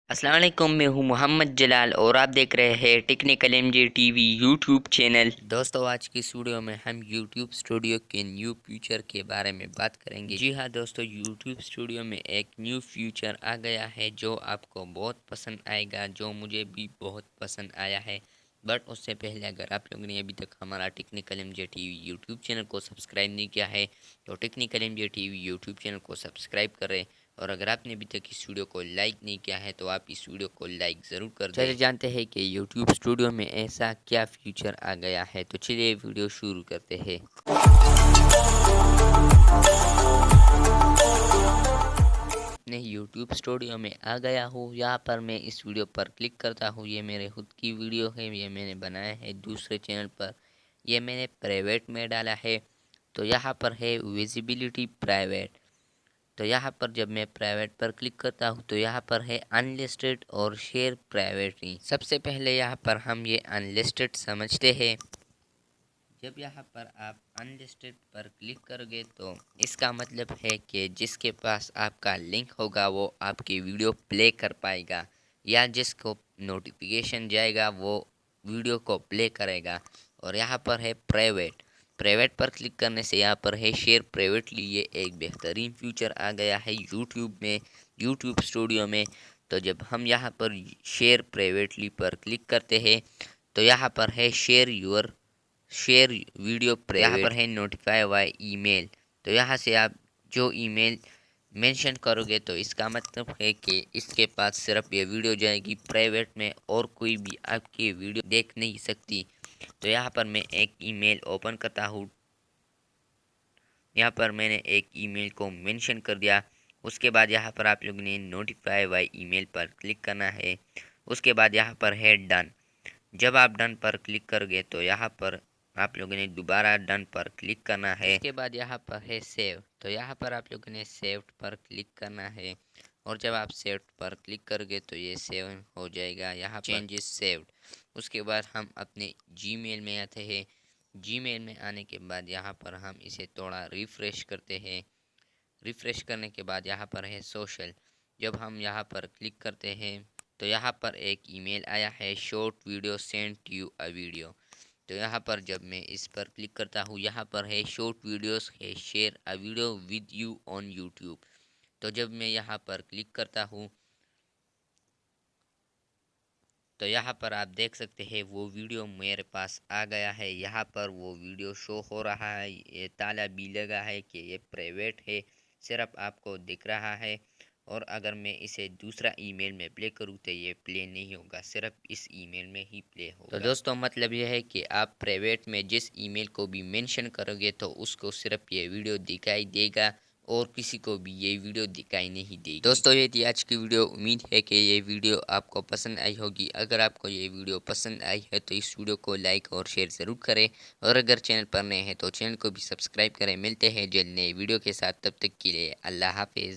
अस्सलाम वालेकुम, मैं हूं मोहम्मद जलाल और आप देख रहे हैं technical MJ TV YouTube channel. दोस्तों, आज की इस वीडियो में हम यूट्यूब स्टूडियो के न्यू फीचर के बारे में बात करेंगे। जी हाँ दोस्तों, यूट्यूब स्टूडियो में एक न्यू फीचर आ गया है जो आपको बहुत पसंद आएगा, जो मुझे भी बहुत पसंद आया है। बट उससे पहले अगर आप लोगों ने अभी तक हमारा technical MJ TV YouTube channel को सब्सक्राइब नहीं किया है तो technical MJ TV YouTube channel को सब्सक्राइब करें। और अगर आपने अभी तक इस वीडियो को लाइक नहीं किया है तो आप इस वीडियो को लाइक ज़रूर कर दें। चलिए जानते हैं कि YouTube स्टूडियो में ऐसा क्या फीचर आ गया है। तो चलिए वीडियो शुरू करते हैं। मैं YouTube स्टूडियो में आ गया हूँ। यहाँ पर मैं इस वीडियो पर क्लिक करता हूँ। ये मेरे खुद की वीडियो है, ये मैंने बनाया है दूसरे चैनल पर। ये मैंने प्राइवेट में डाला है। तो यहाँ पर है विजिबिलिटी प्राइवेट। तो यहाँ पर जब मैं प्राइवेट पर क्लिक करता हूँ तो यहाँ पर है अनलिस्टेड और शेयर प्राइवेटली। सबसे पहले यहाँ पर हम ये अनलिस्टेड समझते हैं। जब यहाँ पर आप अनलिस्टेड पर क्लिक करोगे तो इसका मतलब है कि जिसके पास आपका लिंक होगा वो आपकी वीडियो प्ले कर पाएगा, या जिसको नोटिफिकेशन जाएगा वो वीडियो को प्ले करेगा। और यहाँ पर है प्राइवेट। प्राइवेट पर क्लिक करने से यहाँ पर है शेयर प्राइवेटली। ये एक बेहतरीन फीचर आ गया है यूट्यूब में, यूट्यूब स्टूडियो में। तो जब हम यहाँ पर शेयर प्राइवेटली पर क्लिक करते हैं तो यहाँ पर है शेयर वीडियो प्राइवेट। यहाँ पर है नोटिफाई बाय ईमेल। तो यहाँ से आप जो ईमेल मेंशन करोगे तो इसका मतलब है कि इसके पास सिर्फ ये वीडियो जाएगी प्राइवेट में और कोई भी आपकी वीडियो देख नहीं सकती। तो यहाँ पर मैं एक ईमेल ओपन करता हूँ। यहाँ पर मैंने एक ईमेल को मेंशन कर दिया। उसके बाद यहाँ पर आप लोगों ने नोटिफाई बाय ईमेल पर क्लिक करना है। उसके बाद यहाँ पर है डन। जब आप डन पर क्लिक करोगे तो यहाँ पर आप लोगों ने दोबारा डन पर क्लिक करना है। उसके बाद यहाँ पर है सेव। तो यहाँ पर आप लोगों ने सेव पर क्लिक करना है। और जब आप सेव पर क्लिक करोगे तो ये सेव हो जाएगा। यहाँ चेंजेस सेव्ड। उसके बाद हम अपने जीमेल में आते हैं। जीमेल में आने के बाद यहाँ पर हम इसे थोड़ा रिफ़्रेश करते हैं। रिफ़्रेश करने के बाद यहाँ पर है सोशल। जब हम यहाँ पर क्लिक करते हैं तो यहाँ पर एक ईमेल आया है, short video send you a video. तो यहाँ पर जब मैं इस पर क्लिक करता हूँ यहाँ पर है शॉर्ट वीडियोस है share a video with you on YouTube. तो जब मैं यहाँ पर क्लिक करता हूँ तो यहाँ पर आप देख सकते हैं वो वीडियो मेरे पास आ गया है। यहाँ पर वो वीडियो शो हो रहा है। ये ताला भी लगा है कि ये प्राइवेट है, सिर्फ आपको दिख रहा है। और अगर मैं इसे दूसरा ईमेल में प्ले करूँ तो ये प्ले नहीं होगा, सिर्फ इस ईमेल में ही प्ले होगा। तो दोस्तों, मतलब यह है कि आप प्राइवेट में जिस ईमेल को भी मेंशन करोगे तो उसको सिर्फ ये वीडियो दिखाई देगा और किसी को भी ये वीडियो दिखाई नहीं देगी। दोस्तों, ये थी आज की वीडियो। उम्मीद है कि ये वीडियो आपको पसंद आई होगी। अगर आपको ये वीडियो पसंद आई है तो इस वीडियो को लाइक और शेयर ज़रूर करें। और अगर चैनल पर नए हैं तो चैनल को भी सब्सक्राइब करें। मिलते हैं जल्द नए वीडियो के साथ, तब तक के लिए अल्लाह हाफिज़।